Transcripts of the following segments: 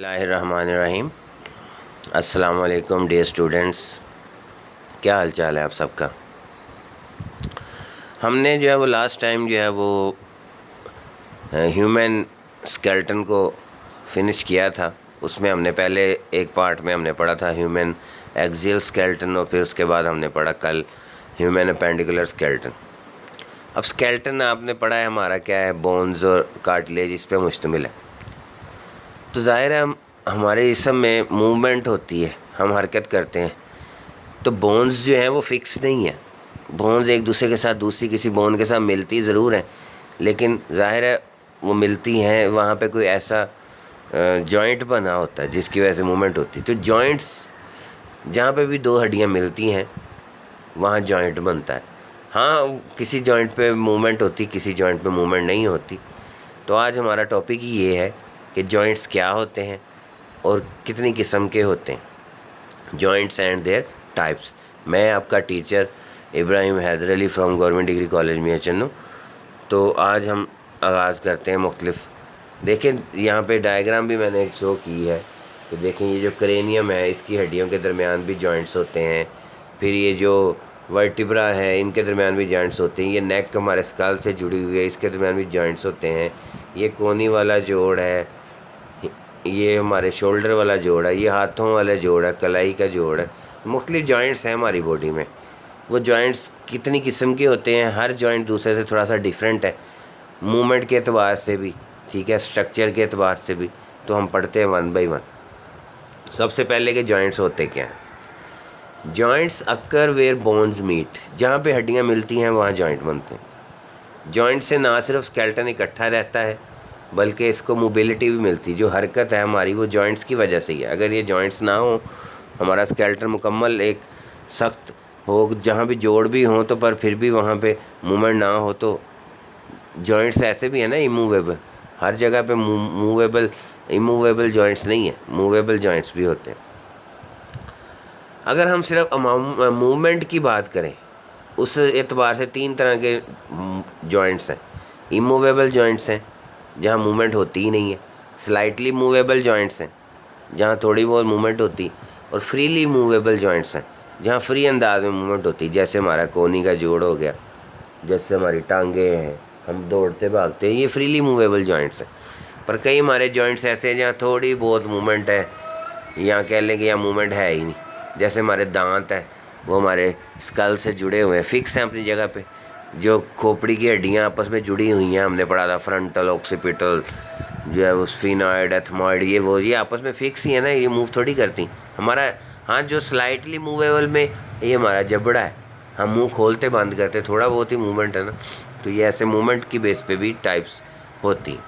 बिस्मिल्लाहिर्रहमानिर्रहीम। अस्सलाम वालेकुम डियर स्टूडेंट्स, क्या हाल चाल है आप सबका। हमने जो है वो लास्ट टाइम जो है वो ह्यूमन स्केलेटन को फिनिश किया था। उसमें हमने पहले एक पार्ट में हमने पढ़ा था ह्यूमन एक्सियल स्केलेटन, और फिर उसके बाद हमने पढ़ा कल ह्यूमन अपेंडिकुलर स्केलेटन। अब स्केलेटन आपने पढ़ा है हमारा क्या है, बोन्स और कार्टिलेज इस पर मुश्तमिल है। तो ज़ाहिर है हमारे जिस्म में मूवमेंट होती है, हम हरकत करते हैं, तो बोन्स जो हैं वो फिक्स नहीं है। बोन्स एक दूसरे के साथ दूसरी किसी बोन के साथ मिलती ज़रूर हैं, लेकिन ज़ाहिर है वो मिलती हैं वहाँ पे कोई ऐसा जॉइंट बना होता है जिसकी वजह से मूवमेंट होती है। तो जॉइंट्स जहाँ पे भी दो हड्डियाँ मिलती हैं वहाँ जॉइंट बनता है। हाँ, किसी जॉइंट पे मूवमेंट होती, किसी जॉइंट पे मूवमेंट नहीं होती। तो आज हमारा टॉपिक ही ये है कि जॉइंट्स क्या होते हैं और कितनी किस्म के होते हैं, जॉइंट्स एंड देयर टाइप्स। मैं आपका teacher Ibrahim Haider Ali from government degree college Mian Channu. तो आज हम आगाज़ करते हैं मुख्तलिफ। देखें यहाँ पे डायग्राम भी मैंने एक शो की है कि देखें ये जो क्रेनियम है इसकी हड्डियों के दरमियान भी जॉइंट्स होते हैं। फिर ये जो वर्टिब्रा है इनके दरमियान भी जॉइंट्स होते हैं। ये नेक हमारे स्कल से जुड़ी हुई है, इसके दरमियान भी जॉइंट्स होते हैं। ये कोनी वाला जोड़ है, ये हमारे शोल्डर वाला जोड़ है, ये हाथों वाला जोड़ है, कलाई का जोड़ है। मुख्तलिफ जॉइंट्स हैं हमारी बॉडी में। वो जॉइंट्स कितनी किस्म के होते हैं, हर जॉइंट दूसरे से थोड़ा सा डिफरेंट है, मूवमेंट के एतबार से भी, ठीक है, स्ट्रक्चर के एतबार से भी। तो हम पढ़ते हैं वन बाई वन। सबसे पहले के जॉइंट्स होते क्या हैं। Joints occur where bones meet, जहाँ पे हड्डियाँ मिलती हैं वहाँ जॉइंट बनते हैं। जॉइंट से ना सिर्फ स्केलेटन इकट्ठा रहता है बल्कि इसको मोबिलिटी भी मिलती है। जो हरकत है हमारी वो जॉइंट्स की वजह से ही है। अगर ये जॉइंट्स ना हो, हमारा स्केलेटन मुकम्मल एक सख्त हो, जहाँ भी जोड़ भी हों तो पर फिर भी वहाँ पे मूवमेंट ना हो, तो जॉइंट्स ऐसे भी है ना इमूवेबल, हर जगह पे मूवेबल इमूवेबल जॉइंट्स नहीं है, मूवेबल जॉइंट्स भी होते हैं। अगर हम सिर्फ मूवमेंट की बात करें उस एतबार से तीन तरह के जॉइंट्स हैं। इमूवेबल जॉइंट्स हैं जहाँ मूवमेंट होती ही नहीं है, स्लाइटली मूवेबल जॉइंट्स हैं जहाँ थोड़ी बहुत मूवमेंट होती, और फ्रीली मूवेबल जॉइंट्स हैं जहाँ फ्री अंदाज में मूवमेंट होती, जैसे हमारा कोनी का जोड़ हो गया, जैसे हमारी टांगे हैं, हम दौड़ते भागते हैं, ये फ्रीली मूवेबल जॉइंट्स हैं। पर कई हमारे जॉइंट्स ऐसे हैं जहाँ थोड़ी बहुत मूवमेंट है, यहाँ कह लें कि यहाँ मूवमेंट है ही नहीं। जैसे हमारे दांत हैं वो हमारे स्कल से जुड़े हुए हैं, फिक्स हैं अपनी जगह पे। जो खोपड़ी की हड्डियाँ आपस में जुड़ी हुई हैं, हमने पढ़ा था फ्रंटल, ऑक्सीपिटल, जो है वो स्फीनॉइड, एथमॉइड, ये आपस में फिक्स ही है ना, ये मूव थोड़ी करती हमारा। हाँ, जो स्लाइटली मूवेबल में ये हमारा जबड़ा है, हम मुंह खोलते बंद करते, थोड़ा बहुत ही मूवमेंट है ना। तो ये ऐसे मूवमेंट की बेस पे भी टाइप्स होती।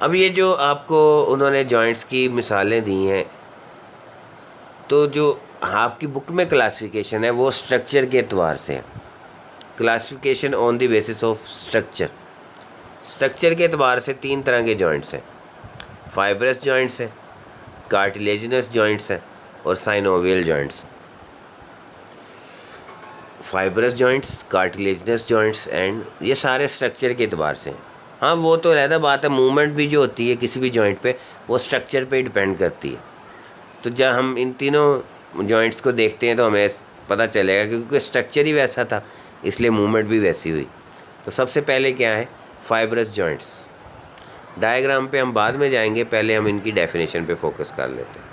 अब ये जो आपको उन्होंने जॉइंट्स की मिसालें दी हैं, तो जो आपकी बुक में क्लासिफिकेशन है वो स्ट्रक्चर के एतबार से है। Classification on the basis of structure. Structure के एतबार से तीन तरह के जॉइंट्स हैं, फाइब्रस जॉइंट्स हैं, कार्टिलेजिनस जॉइंट्स हैं और synovial joints. Fibrous joints, cartilaginous joints and ये सारे स्ट्रक्चर के एतबार से हैं। हाँ, वो तो अलग बात है, मूवमेंट भी जो होती है किसी भी जॉइंट पे वो स्ट्रक्चर पे डिपेंड करती है। तो जब हम इन तीनों जॉइंट्स को देखते हैं तो हमें पता चलेगा क्योंकि स्ट्रक्चर ही वैसा था इसलिए मूवमेंट भी वैसी हुई। तो सबसे पहले क्या है, फाइब्रस जॉइंट्स। डायग्राम पे हम बाद में जाएंगे, पहले हम इनकी डेफिनेशन पे फोकस कर लेते हैं।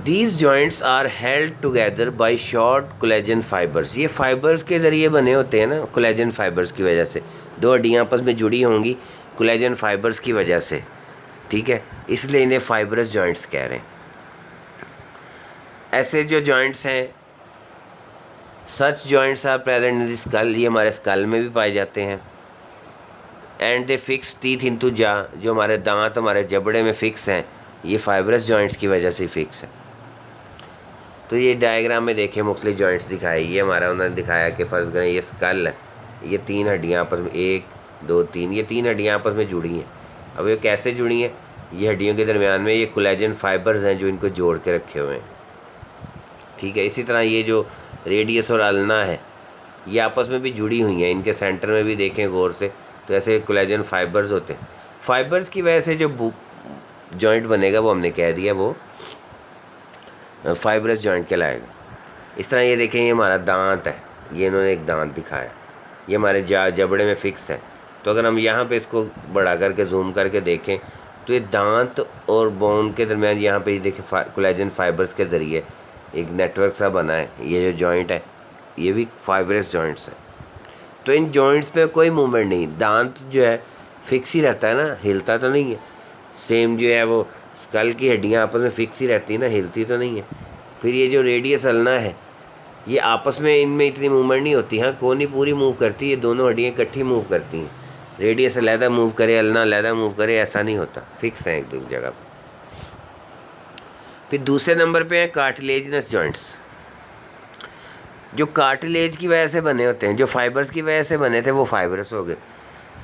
These joints are held together by short collagen fibres. ये फाइबर्स के ज़रिए बने होते हैं ना, कोलेजन फाइबर्स की वजह से दो हड्डियाँ आपस में जुड़ी होंगी कोलेजन फाइबर्स की वजह से, ठीक है, इसलिए इन्हें फाइब्रस जॉइंट्स कह रहे हैं। ऐसे जो जॉइंट्स हैं, such joints are present in the skull, ये हमारे स्कल में भी पाए जाते हैं। And they fix teeth into jaw, जो हमारे दांत हमारे जबड़े में फिक्स हैं, ये फाइब्रस जॉइंट्स की वजह से फिक्स है। तो ये डायग्राम में देखें मुख्तलिफ जॉइंट्स दिखाए। ये हमारा उन्होंने दिखाया कि फ़र्ज़ करें ये स्कल है, ये तीन हड्डियाँ आपस में, एक दो तीन, ये तीन हड्डियाँ आपस में जुड़ी हैं। अब ये कैसे जुड़ी हैं, ये हड्डियों के दरमियान में ये कोलेजन फाइबर्स हैं जो इनको जोड़ के रखे हुए हैं, ठीक है। इसी तरह ये जो रेडियस और अल्ना है ये आपस में भी जुड़ी हुई हैं, इनके सेंटर में भी देखें गौर से तो ऐसे कोलेजन फाइबर्स होते हैं। फाइबर्स की वजह से जो जॉइंट बनेगा वो हमने कह दिया वो फाइबरस जॉइंट कहलाएगा। इस तरह ये देखें, ये हमारा दांत है, ये इन्होंने एक दांत दिखाया, ये हमारे जबड़े में फिक्स है। तो अगर हम यहाँ पे इसको बड़ा करके जूम करके देखें तो ये दांत और बोन के दरमियान यहाँ पे देखिए कोलेजन फाइबर्स के ज़रिए एक नेटवर्क सा बना है। ये जो जॉइंट है ये भी फाइबरस जॉइंट्स है। तो इन जॉइंट्स पे कोई मूवमेंट नहीं, दांत जो है फिक्स ही रहता है ना, हिलता तो नहीं है। सेम जो है वो स्कल की हड्डियाँ आपस में फिक्स ही रहती है ना, हिलती तो नहीं है। फिर ये जो रेडियस अल्ना है ये आपस में इनमें इतनी मूवमेंट नहीं होती। हाँ, कोनी पूरी मूव करती है, दोनों हड्डियाँ इकट्ठी मूव करती हैं। रेडियस अलहदा मूव करे, अल्ना अलहदा मूव करे, ऐसा नहीं होता, फिक्स है एक दो जगह पर। फिर दूसरे नंबर पे है कार्टिलेजिनस जॉइंट्स, जो कार्टिलेज की वजह से बने होते हैं, जो फाइबर्स की वजह से बने थे वो फाइबरस हो गए।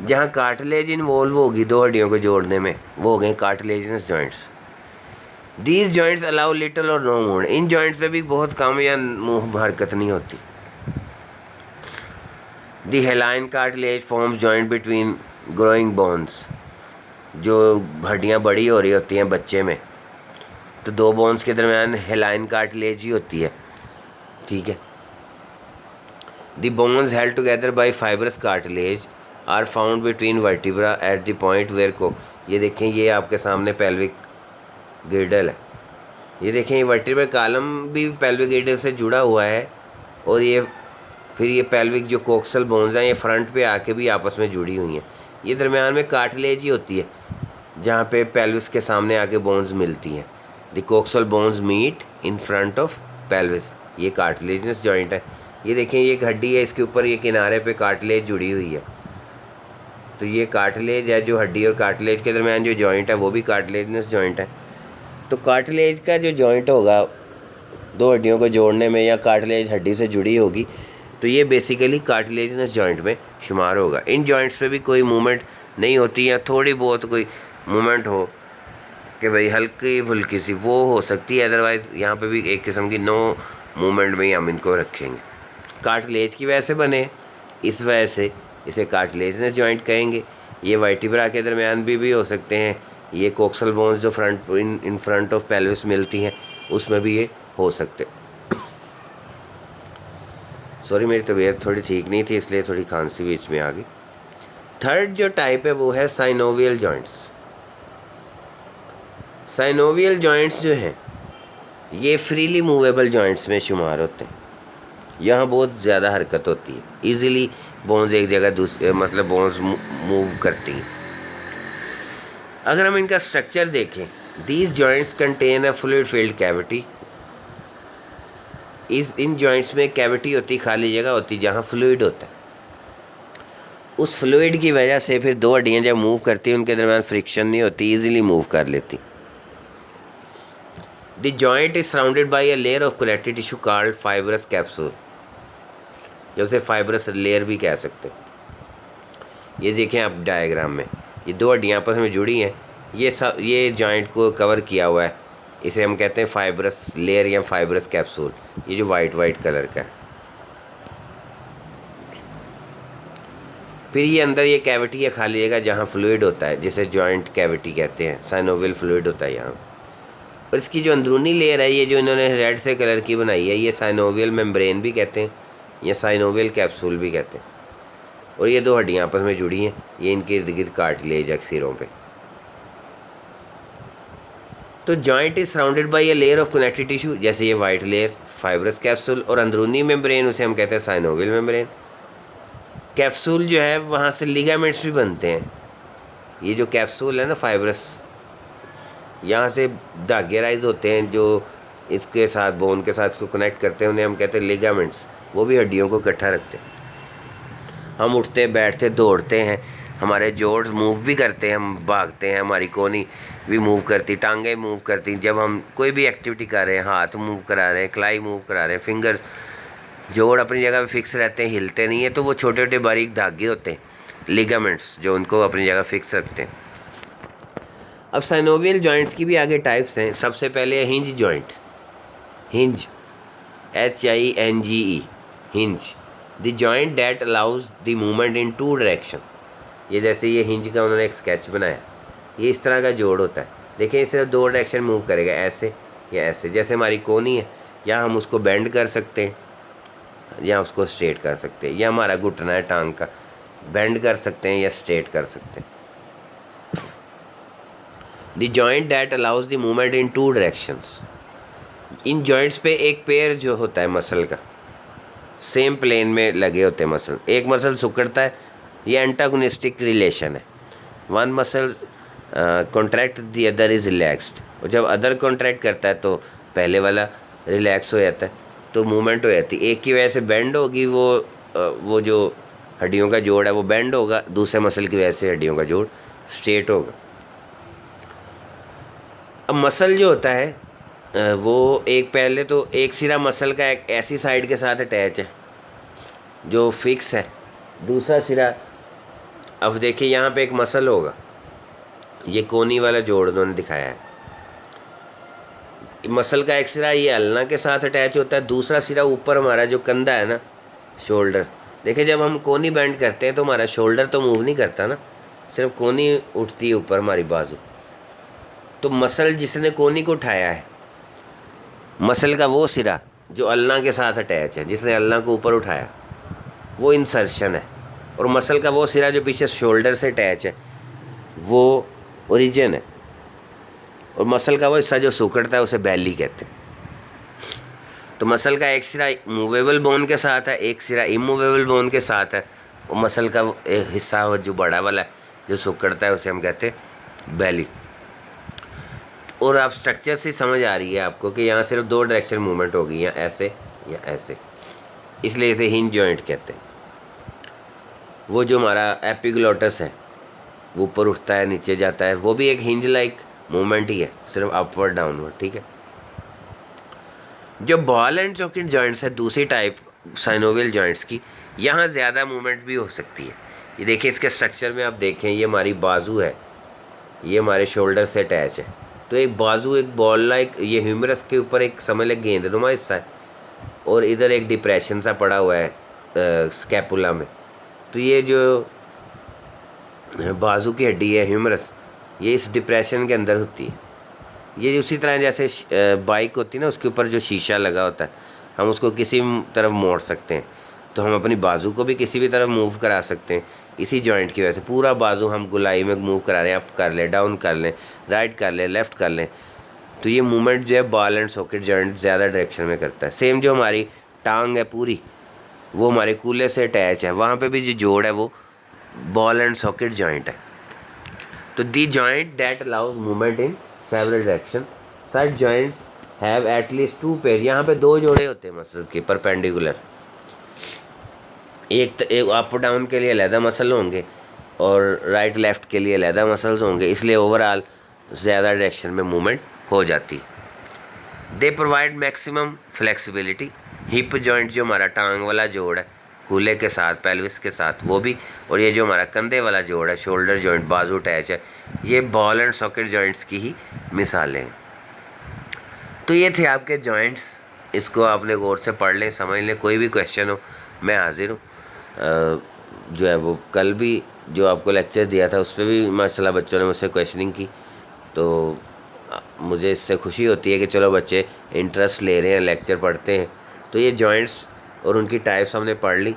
जहाँ कार्टिलेज इन्वॉल्व होगी दो हड्डियों को जोड़ने में वो हो गए cartilaginous joints. These joints allow little और नो मूवमेंट, इन जॉइंट्स पे भी बहुत कम या मुँह हरकत नहीं होती। The hyaline cartilage forms joint between growing bones, जो हड्डियाँ बड़ी हो रही होती हैं बच्चे में तो दो बोन्स के दरमियान हेलाइन कार्टिलेज ही होती है, ठीक है। The bones held together by fibres cartilage are found between vertebra at the point where को, ये देखें ये आपके सामने पेल्विक गिर्डल है, ये देखें ये वर्टिब्रल कॉलम भी पेल्विक गिर्डल से जुड़ा हुआ है। और ये फिर ये पेल्विक जो कोक्सल बोन्स हैं ये फ्रंट पे आके भी आपस में जुड़ी हुई हैं। ये दरमियान में कार्टिलेज ही होती है जहाँ पे पेल्विस के सामने आके बोन्स मिलती हैं। The coxal bones meet in front of pelvis, ये कार्टिलेजिनस जॉइंट है। ये देखें ये एक हड्डी है, इसके ऊपर ये किनारे पे कार्टिलेज जुड़ी हुई है, तो ये कार्टिलेज है। जो हड्डी और कार्टिलेज के दरमियान जो जॉइंट है वो भी कार्टिलेजिनस जॉइंट है। तो कार्टिलेज का जो जॉइंट होगा दो हड्डियों को जोड़ने में या कार्टिलेज हड्डी से जुड़ी होगी तो ये बेसिकली कार्टिलेजिनस जॉइंट में शुमार होगा। इन जॉइंट्स पे भी कोई मूवमेंट नहीं होती, या थोड़ी बहुत कोई मूवमेंट हो कि भाई हल्की फुल्की सी वो हो सकती है, अदरवाइज़ यहाँ पे भी एक किस्म की नो मूवमेंट में ही हम इनको रखेंगे। कार्टिलेज की वजह से बने, इस वजह से इसे कार्टिलेजिनस जॉइंट कहेंगे। ये वर्टिब्रा के दरमियान भी हो सकते हैं, ये कोक्सल बोन्स जो इन फ्रंट ऑफ पेल्विस मिलती हैं उसमें भी ये हो सकते। सॉरी मेरी तबीयत थोड़ी ठीक नहीं थी इसलिए थोड़ी खांसी बीच में आ गई। थर्ड जो टाइप है वो है साइनोवियल जॉइंट्स। साइनोवियल जॉइंट्स जो हैं ये फ्रीली मूवेबल जॉइंट्स में शुमार होते हैं। यहाँ बहुत ज़्यादा हरकत होती है, इजीली बोन्स एक जगह दूसरे मतलब बोन्स मूव करती हैं। अगर हम इनका स्ट्रक्चर देखें, these joints contain a fluid filled cavity, in joints में कैविटी होती, खाली जगह होती जहाँ फ्लूइड होता है। उस फ्लूइड की वजह से फिर दो हड्डियाँ जब मूव करती हैं उनके दरमियान फ्रिक्शन नहीं होती, इजीली मूव कर लेती। The joint is surrounded by a layer of connective tissue called fibrous capsule, जो उसे फाइब्रस लेयर भी कह सकते हैं। ये देखें आप डायग्राम में, ये दो हड्डियाँ आपस में जुड़ी हैं, ये जॉइंट को कवर किया हुआ है, इसे हम कहते हैं फाइब्रस लेयर या फाइब्रस कैप्सूल। ये जो वाइट कलर का है, फिर ये अंदर ये कैविटी है खाली जगह जहाँ फ्लूइड होता है, जिसे जॉइंट कैविटी कहते हैं। साइनोवियल फ्लूइड होता है यहाँ। और इसकी जो अंदरूनी लेयर है, ये जो इन्होंने रेड से कलर की बनाई है, ये साइनोवियल मेम्ब्रेन भी कहते हैं या साइनोवियल कैप्सूल भी कहते हैं। और ये दो हड्डियाँ आपस में जुड़ी हैं, ये इनके इर्द गिर्द कार्टिलेज है सिरों पे। तो joint is surrounded by a layer of connective tissue, जैसे ये वाइट लेयर फाइब्रस कैप्सूल, और अंदरूनी मेम्ब्रेन उसे हम कहते हैं साइनोवियल मेम्ब्रेन। कैप्सूल जो है वहाँ से लिगामेंट्स भी बनते हैं। ये जो कैप्सूल है ना फाइब्रस, यहाँ से धागे राइज होते हैं जो इसके साथ बोन के साथ इसको कनेक्ट करते हैं, उन्हें हम कहते हैं लिगामेंट्स। वो भी हड्डियों को इकट्ठा रखते हैं। हम उठते बैठते दौड़ते हैं, हमारे जोड़ मूव भी करते हैं, हम भागते हैं, हमारी कोहनी भी मूव करती, टांगें मूव करती। जब हम कोई भी एक्टिविटी कर रहे हैं, हाथ मूव करा रहे हैं, कलाई मूव करा रहे हैं, फिंगर्स, जोड़ अपनी जगह पे फिक्स रहते हैं, हिलते नहीं है। तो वो छोटे छोटे बारीक धागे होते हैं लिगामेंट्स, जो उनको अपनी जगह फिक्स रखते हैं। अब साइनोवियल जॉइंट्स की भी आगे टाइप्स हैं। सबसे पहले है hinge joint, hinge HINGE, hinge, the joint that allows the movement in two direction. ये जैसे ये हिंज का उन्होंने एक स्केच बनाया, ये इस तरह का जोड़ होता है। देखिए इसे 2 डायरेक्शन मूव करेगा, ऐसे या ऐसे। जैसे हमारी कोनी है, या हम उसको बेंड कर सकते हैं या उसको स्ट्रेट कर सकते हैं, या हमारा घुटना है टांग का, बेंड कर सकते हैं या स्ट्रेट कर सकते हैं। The joint that allows the movement in 2 directions. In joints पे एक पेयर जो होता है मसल का, सेम प्लेन में लगे होते हैं मसल। एक मसल सिकुड़ता है, ये एंटागोनिस्टिक रिलेशन है। One muscle contract the other is relaxed, और जब अदर कॉन्ट्रैक्ट करता है तो पहले वाला रिलैक्स हो जाता है, तो मूवमेंट हो जाती है। एक की वजह से बेंड होगी, वो जो हड्डियों का जोड़ है वो बेंड होगा, दूसरे मसल की वजह से हड्डियों का जोड़ स्ट्रेट होगा। अब मसल जो होता है वो एक पहले तो एक सिरा मसल का एक ऐसी साइड के साथ अटैच है जो फिक्स है, दूसरा सिरा, अब देखिए यहाँ पे एक मसल होगा, ये कोनी वाला जोड़ उन्होंने दिखाया है। मसल का एक सिरा ये अल्ना के साथ अटैच होता है, दूसरा सिरा ऊपर हमारा जो कंधा है ना, शोल्डर। देखिए जब हम कोनी बेंड करते हैं तो हमारा शोल्डर तो मूव नहीं करता ना, सिर्फ कोनी उठती है ऊपर हमारी बाजू। तो मसल जिसने कोनी को उठाया है, मसल का वो सिरा जो अल्ना के साथ अटैच है, जिसने अल्ना को ऊपर उठाया, वो इंसर्शन है। और मसल का वो सिरा जो पीछे शोल्डर से अटैच है, वो ओरिजिन है। और मसल का वो हिस्सा जो सिकुड़ता है उसे बैली कहते हैं। तो मसल का एक सिरा मूवेबल बोन के साथ है, एक सिरा इमूवेबल बोन के साथ है। और मसल का एक हिस्सा जो बड़ा वाला है जो सिकुड़ता है उसे हम कहते हैं बैली। और आप स्ट्रक्चर से समझ आ रही है आपको कि यहाँ सिर्फ 2 डायरेक्शन मूवमेंट होगी, या ऐसे या ऐसे, इसलिए इसे हिंज जॉइंट कहते हैं। वो जो हमारा एपिग्लोटस है वो ऊपर उठता है नीचे जाता है, वो भी एक हिंज लाइक मूवमेंट ही है, सिर्फ अपवर्ड डाउनवर्ड, ठीक है। जो बॉल एंड सॉकेट जॉइंट्स है दूसरी टाइप साइनोवियल जॉइंट्स की, यहाँ ज़्यादा मूवमेंट भी हो सकती है। ये देखिए इसके स्ट्रक्चर में आप देखें, ये हमारी बाजू है, ये हमारे शोल्डर से अटैच है। तो एक बाजू एक बॉल लाइक, ये ह्यूमरस के ऊपर एक समझ लें गेंदनुमा हिस्सा है, और इधर एक डिप्रेशन सा पड़ा हुआ है स्कैपुला में। तो ये जो बाजू की हड्डी है ह्यूमरस, ये इस डिप्रेशन के अंदर होती है। ये उसी तरह जैसे बाइक होती है ना, उसके ऊपर जो शीशा लगा होता है, हम उसको किसी तरफ मोड़ सकते हैं, तो हम अपनी बाजू को भी किसी भी तरफ मूव करा सकते हैं। इसी जॉइंट की वजह से पूरा बाजू हम गुलाई में मूव करा रहे हैं, अप कर लें, डाउन कर लें, राइट कर लें, लेफ़्ट कर लें। तो ये मूवमेंट जो है बॉल एंड सॉकेट जॉइंट ज़्यादा डायरेक्शन में करता है। सेम जो हमारी टांग है पूरी, वो हमारे कूल्हे से अटैच है, वहाँ पे भी जो जोड़ है वो बॉल एंड सॉकेट जॉइंट है। तो the joint that allows movement in several direction, such joints have at least 2 pair. यहाँ पे 2 जोड़े होते हैं मसल्स के परपेंडिकुलर, एक अप डाउन के लिए अलहदा मसल होंगे और राइट लेफ़्ट के लिए अलहदा मसल्स होंगे, इसलिए ओवरऑल ज़्यादा डायरेक्शन में मूवमेंट हो जाती। They provide maximum flexibility. Hip joint जो हमारा टांग वाला जोड़ है कूल्हे के साथ, पेल्विस के साथ, वो भी, और ये जो हमारा कंधे वाला जोड़ है शोल्डर जॉइंट, बाजू अटैच है, ये बॉल एंड सॉकेट जॉइंट्स की ही मिसालें हैं। तो ये थे आपके जॉइंट्स, इसको आपने गौर से पढ़ लें, समझ लें। कोई भी क्वेश्चन हो मैं हाजिर हूँ। जो है वो कल भी जो आपको लेक्चर दिया था उस पर भी माशाल्लाह बच्चों ने मुझसे क्वेश्चनिंग की, तो मुझे इससे खुशी होती है कि चलो बच्चे इंटरेस्ट ले रहे हैं, लेक्चर पढ़ते हैं। तो ये जॉइंट्स और उनकी टाइप्स हमने पढ़ ली।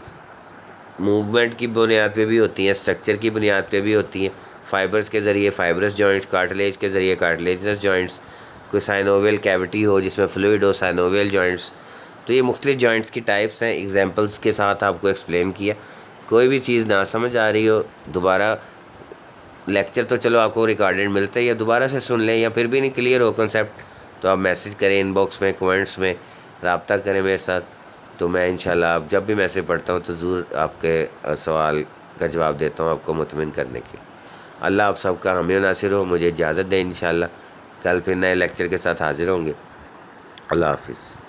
मूवमेंट की बुनियाद पे भी होती हैं, स्ट्रक्चर की बुनियाद पे भी होती हैं। फाइबर्स के ज़रिए फाइबरस जॉइंट्स, कार्टिलेज के ज़रिए कार्टिलेजनस जॉइंट्स, कोई साइनोवियल कैविटी हो जिसमें फ्लूइड हो, साइनोवियल जॉइंट्स। तो ये मुख्तलिफ जॉइंट्स की टाइप्स हैं, एग्जांपल्स के साथ आपको एक्सप्लेन किया। कोई भी चीज़ ना समझ आ रही हो, दोबारा लेक्चर तो चलो आपको रिकॉर्डेड मिलता है, या दोबारा से सुन लें, या फिर भी नहीं क्लियर हो कंसेप्ट तो आप मैसेज करें इनबॉक्स में, कमेंट्स में रब्ता करें मेरे साथ। तो मैं इंशाल्लाह आप जब भी मैसेज पढ़ता हूँ तो ज़रूर आपके सवाल का जवाब देता हूँ, आपको मुतमिन करने के लिए। अल्लाह आप सबका हामी नासिर हो। मुझे इजाज़त दें, इंशाल्लाह कल फिर नए लेक्चर के साथ हाजिर होंगे। अल्लाह हाफिज़।